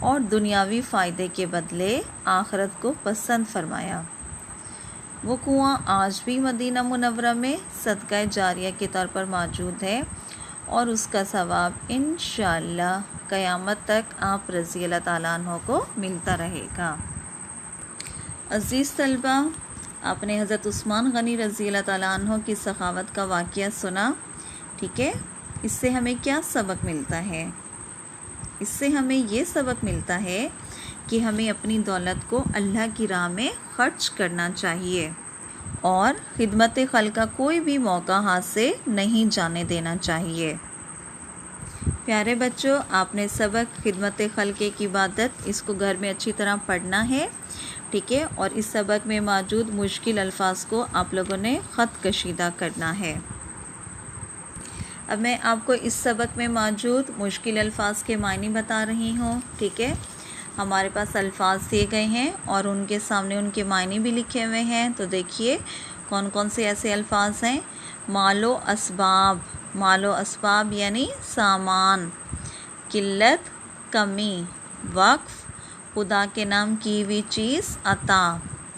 اور دنیاوی فائدے کے بدلے آخرت کو پسند فرمایا۔ وہ کنواں آج بھی مدینہ منورہ میں صدقہ جاریہ کے طور پر موجود ہے اور اس کا ثواب انشاءاللہ قیامت تک آپ رضی اللہ تعالیٰ عنہ کو ملتا رہے گا۔ عزیز طلبہ، آپ نے حضرت عثمان غنی رضی اللہ تعالیٰ عنہ کی سخاوت کا واقعہ سنا، ٹھیک ہے؟ اس سے ہمیں کیا سبق ملتا ہے؟ اس سے ہمیں یہ سبق ملتا ہے کہ ہمیں اپنی دولت کو اللہ کی راہ میں خرچ کرنا چاہیے اور خدمت خلق کا کوئی بھی موقع ہاتھ سے نہیں جانے دینا چاہیے۔ پیارے بچوں، آپ نے سبق خدمت خلق کی عبادت اس کو گھر میں اچھی طرح پڑھنا ہے، ٹھیک ہے؟ اور اس سبق میں موجود مشکل الفاظ کو آپ لوگوں نے خط کشیدہ کرنا ہے۔ اب میں آپ کو اس سبق میں موجود مشکل الفاظ کے معنی بتا رہی ہوں، ٹھیک ہے؟ ہمارے پاس الفاظ دیے گئے ہیں اور ان کے سامنے ان کے معنی بھی لکھے ہوئے ہیں، تو دیکھیے کون کون سے ایسے الفاظ ہیں۔ مال و اسباب، مال و اسباب یعنی سامان، قلت کمی، وقف خدا کے نام کی ہوئی چیز عطا،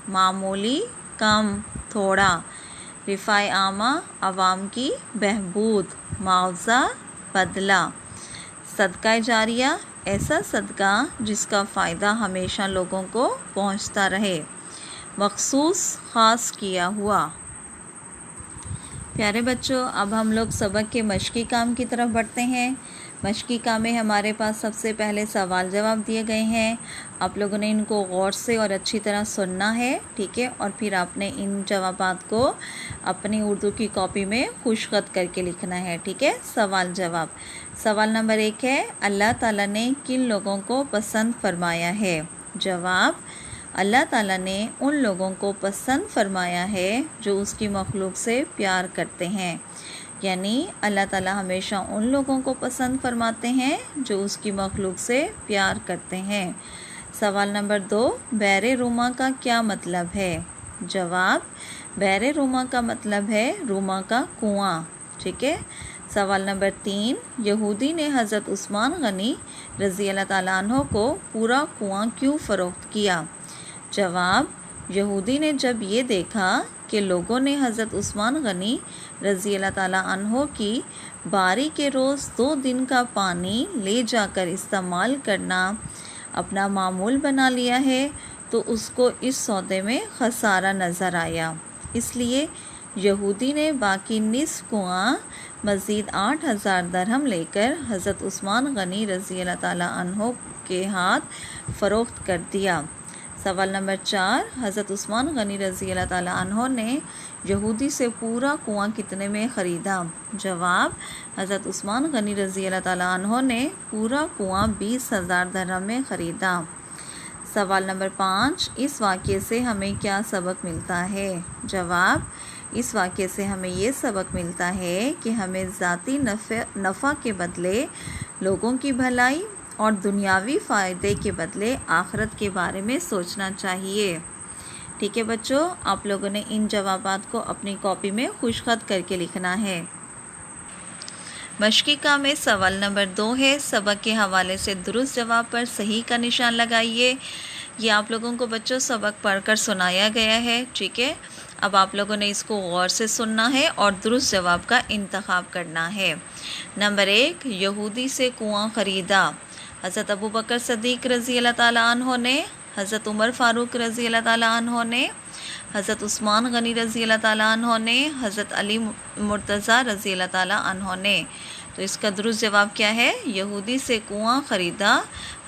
معمولی کم تھوڑا، رفع عامہ عوام کی بہبود، معاوضہ بدلہ، صدقہ جاریہ ایسا صدقہ جس کا فائدہ ہمیشہ لوگوں کو پہنچتا رہے، مخصوص خاص کیا ہوا۔ پیارے بچوں، اب ہم لوگ سبق کے مشقی کام کی طرف بڑھتے ہیں۔ مشقی کام میں ہمارے پاس سب سے پہلے سوال جواب دیے گئے ہیں، آپ لوگوں نے ان کو غور سے اور اچھی طرح سننا ہے، ٹھیک ہے؟ اور پھر آپ نے ان جوابات کو اپنی اردو کی کاپی میں خوش خط کر کے لکھنا ہے، ٹھیک ہے؟ سوال جواب۔ سوال نمبر 1 ہے، اللہ تعالیٰ نے کن لوگوں کو پسند فرمایا ہے؟ جواب، اللہ تعالیٰ نے ان لوگوں کو پسند فرمایا ہے جو اس کی مخلوق سے پیار کرتے ہیں، یعنی اللہ تعالیٰ ہمیشہ ان لوگوں کو پسند فرماتے ہیں جو اس کی مخلوق سے پیار کرتے ہیں۔ سوال نمبر 2، بئر روما کا کیا مطلب ہے؟ جواب، بئر روما کا مطلب ہے روما کا کنواں، ٹھیک ہے؟ سوال نمبر 3، یہودی نے حضرت عثمان غنی رضی اللہ تعالیٰ عنہ کو پورا کنواں کیوں فروخت کیا؟ جواب، یہودی نے جب یہ دیکھا کہ لوگوں نے حضرت عثمان غنی رضی اللہ تعالیٰ عنہ کی باری کے روز 2 دن کا پانی لے جا کر استعمال کرنا اپنا معمول بنا لیا ہے تو اس کو اس سودے میں خسارہ نظر آیا، اس لیے یہودی نے باقی نصف کنواں مزید 8000 درہم لے کر حضرت عثمان غنی رضی اللہ تعالیٰ عنہ کے ہاتھ فروخت کر دیا۔ سوال نمبر 4، حضرت عثمان غنی رضی اللہ تعالیٰ عنہ نے یہودی سے پورا کنواں کتنے میں خریدا؟ جواب، حضرت عثمان غنی رضی اللہ تعالیٰ عنہ نے پورا کنواں 20,000 درہم میں خریدا۔ سوال نمبر 5، اس واقعے سے ہمیں کیا سبق ملتا ہے؟ جواب، اس واقعے سے ہمیں یہ سبق ملتا ہے کہ ہمیں ذاتی نفع کے بدلے لوگوں کی بھلائی اور دنیاوی فائدے کے بدلے آخرت کے بارے میں سوچنا چاہیے، ٹھیک ہے بچوں؟ آپ لوگوں نے ان جوابات کو اپنی کاپی میں خوش خط کر کے لکھنا ہے۔ مشقی کام میں سوال نمبر 2 ہے، سبق کے حوالے سے درست جواب پر صحیح کا نشان لگائیے۔ یہ آپ لوگوں کو بچوں سبق پڑھ کر سنایا گیا ہے، ٹھیک ہے؟ اب آپ لوگوں نے اس کو غور سے سننا ہے اور درست جواب کا انتخاب کرنا ہے۔ نمبر 1، یہودی سے کنواں خریدا۔ حضرت ابوبکر صدیق رضی اللہ تعالیٰ عنہ نے، حضرت عمر فاروق رضی اللہ تعالیٰ عنہ نے، حضرت عثمان غنی رضی اللہ تعالیٰ عنہ نے، حضرت علی مرتضیٰ رضی اللہ تعالیٰ عنہ نے۔ تو اس کا درست جواب کیا ہے؟ یہودی سے کنواں خریدا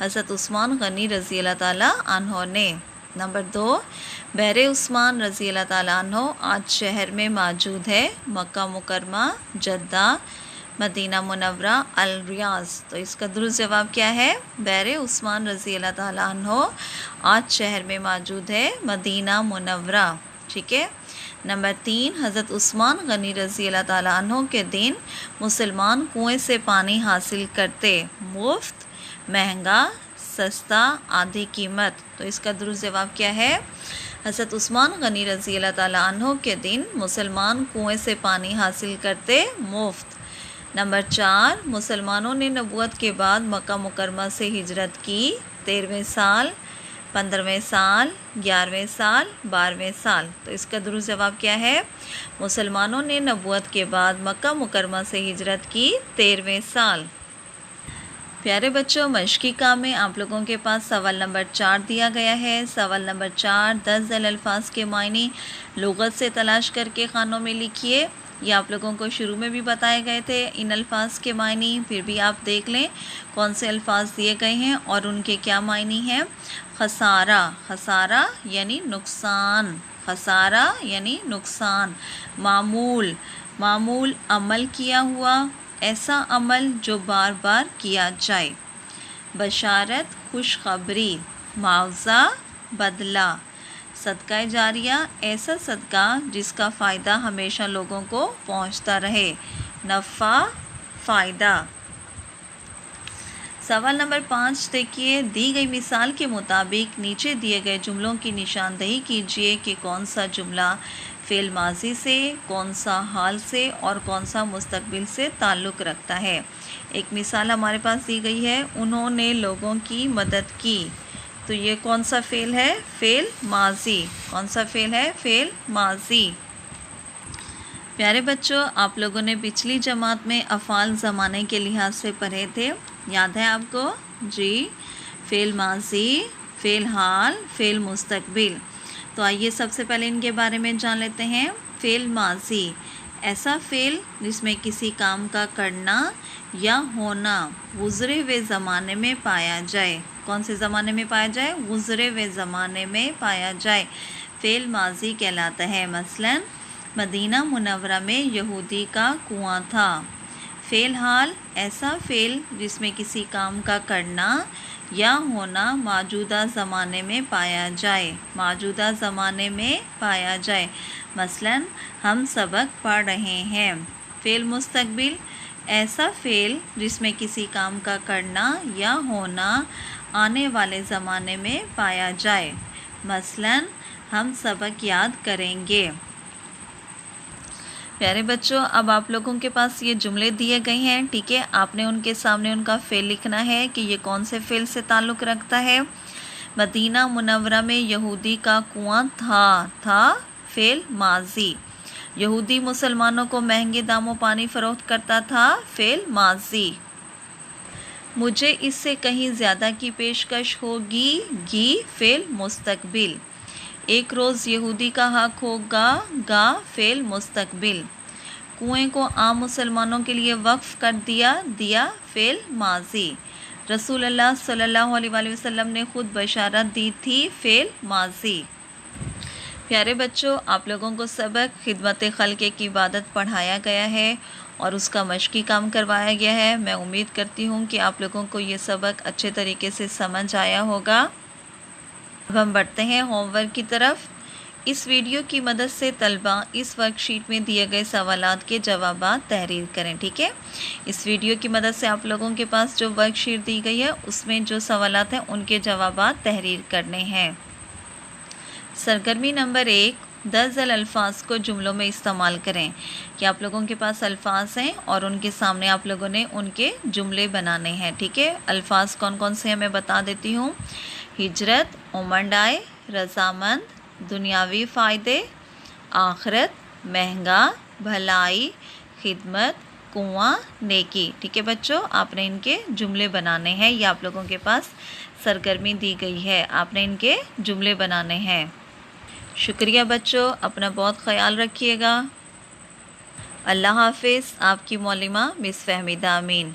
حضرت عثمان غنی رضی اللہ تعالیٰ عنہ نے۔ نمبر 2، بئر عثمان رضی اللہ تعالیٰ عنہ آج شہر میں موجود ہے، مکہ مکرمہ، جدہ، مدینہ منورہ، الریاض۔ تو اس کا درست جواب کیا ہے؟ بئر عثمان رضی اللہ تعالیٰ عنہ آج شہر میں موجود ہے، مدینہ منورہ، ٹھیک ہے؟ نمبر 3، حضرت عثمان غنی رضی اللہ تعالیٰ عنہ کے دن مسلمان کنویں سے پانی حاصل کرتے، مفت، مہنگا، سستا، آدھی قیمت۔ تو اس کا درست جواب کیا ہے؟ حضرت عثمان غنی رضی اللہ تعالیٰ عنہ کے دن مسلمان کنویں سے پانی حاصل کرتے، مفت۔ نمبر 4، مسلمانوں نے نبوت کے بعد مکہ مکرمہ سے ہجرت کی 13ویں سال، 15ویں سال، 11ویں سال، 12ویں سال۔ تو اس کا درست جواب کیا ہے؟ مسلمانوں نے نبوت کے بعد مکہ مکرمہ سے ہجرت کی 13ویں سال۔ پیارے بچوں، مشقی کام میں آپ لوگوں کے پاس سوال نمبر 4 دیا گیا ہے۔ سوال نمبر 4، 10 ذیل الفاظ کے معنی لغت سے تلاش کر کے خانوں میں لکھیے۔ یہ آپ لوگوں کو شروع میں بھی بتائے گئے تھے ان الفاظ کے معنی، پھر بھی آپ دیکھ لیں کون سے الفاظ دیے گئے ہیں اور ان کے کیا معنی ہیں۔ خسارہ، خسارہ یعنی نقصان، خسارہ یعنی نقصان۔ معمول، معمول عمل کیا ہوا، ایسا عمل جو بار بار کیا جائے۔ بشارت، خوشخبری۔ معاوضہ، بدلہ۔ صدقہ جاریہ، ایسا صدقہ جس کا فائدہ ہمیشہ لوگوں کو پہنچتا رہے۔ نفع، فائدہ۔ سوال نمبر 5 دیکھیے، دی گئی مثال کے مطابق نیچے دیے گئے جملوں کی نشاندہی کیجیے کہ کون سا جملہ فعل ماضی سے، کون سا حال سے اور کون سا مستقبل سے تعلق رکھتا ہے۔ ایک مثال ہمارے پاس دی گئی ہے، انہوں نے لوگوں کی مدد کی۔ تو یہ کون سا فعل ہے؟ فعل ماضی۔ کون سا فعل ہے؟ فعل ماضی۔ پیارے بچوں، آپ لوگوں نے پچھلی جماعت میں افعال زمانے کے لحاظ سے پڑھے تھے، یاد ہے آپ کو؟ جی، فعل ماضی، فعل حال، فعل مستقبل۔ تو آئیے سب سے پہلے ان کے بارے میں جان لیتے ہیں۔ فعل ماضی، ایسا فعل جس میں کسی کام کا کرنا یا ہونا گزرے ہوئے زمانے میں پایا جائے۔ کون سے زمانے میں پایا جائے؟ گزرے ہوئے زمانے میں پایا جائے، فعل ماضی کہلاتا ہے۔ مثلا مدینہ منورہ میں یہودی کا کنواں تھا۔ فعل حال، ایسا فعل جس میں کسی کام کا کرنا یا ہونا موجودہ زمانے میں پایا جائے، موجودہ زمانے میں پایا جائے۔ مثلا ہم سبق پڑھ رہے ہیں۔ فعل مستقبل، ایسا فعل جس میں کسی کام کا کرنا یا ہونا آنے والے زمانے میں پایا جائے۔ مثلا ہم سبق یاد کریں گے۔ پیارے بچوں، اب آپ لوگوں کے پاس یہ جملے دیے گئے ہیں، ٹھیک ہے؟ آپ نے ان کے سامنے ان کا فعل لکھنا ہے کہ یہ کون سے فعل سے تعلق رکھتا ہے۔ مدینہ منورہ میں یہودی کا کنواں تھا فعل ماضی۔ یہودی مسلمانوں کو مہنگے داموں پانی فروخت کرتا تھا، فعل ماضی۔ مجھے اس سے کہیں زیادہ کی پیشکش ہوگی، فعل مستقبل۔ ایک روز یہودی کا حق ہوگا، فعل مستقبل۔ کنویں کو عام مسلمانوں کے لیے وقف کر دیا، فعل ماضی۔ رسول اللہ صلی اللہ علیہ وآلہ وسلم نے خود بشارت دی تھی، فعل ماضی۔ پیارے بچوں، آپ لوگوں کو سبق خدمت خلق کی عبادت پڑھایا گیا ہے اور اس کا مشقی کام کروایا گیا ہے۔ میں امید کرتی ہوں کہ آپ لوگوں کو یہ سبق اچھے طریقے سے سمجھ آیا ہوگا۔ اب ہم بڑھتے ہیں ہوم ورک کی طرف۔ اس ویڈیو کی مدد سے طلبہ اس ورک شیٹ میں دیے گئے سوالات کے جوابات تحریر کریں، ٹھیک ہے؟ اس ویڈیو کی مدد سے آپ لوگوں کے پاس جو ورک شیٹ دی گئی ہے اس میں جو سوالات ہیں ان کے جوابات تحریر کرنے ہیں۔ سرگرمی نمبر 1، 10 ذیل الفاظ کو جملوں میں استعمال کریں۔ کہ آپ لوگوں کے پاس الفاظ ہیں اور ان کے سامنے آپ لوگوں نے ان کے جملے بنانے ہیں، ٹھیک ہے؟ الفاظ کون کون سے ہیں میں بتا دیتی ہوں۔ ہجرت، امنڈائے، رضامند، دنیاوی فائدے، آخرت، مہنگا، بھلائی، خدمت، کنواں، نیکی، ٹھیک ہے بچوں؟ آپ نے ان کے جملے بنانے ہیں، یہ آپ لوگوں کے پاس سرگرمی دی گئی ہے، آپ نے ان کے جملے بنانے ہیں۔ شکریہ بچوں، اپنا بہت خیال رکھیے گا۔ اللہ حافظ، آپ کی معلمہ مس فہمیدہ امین۔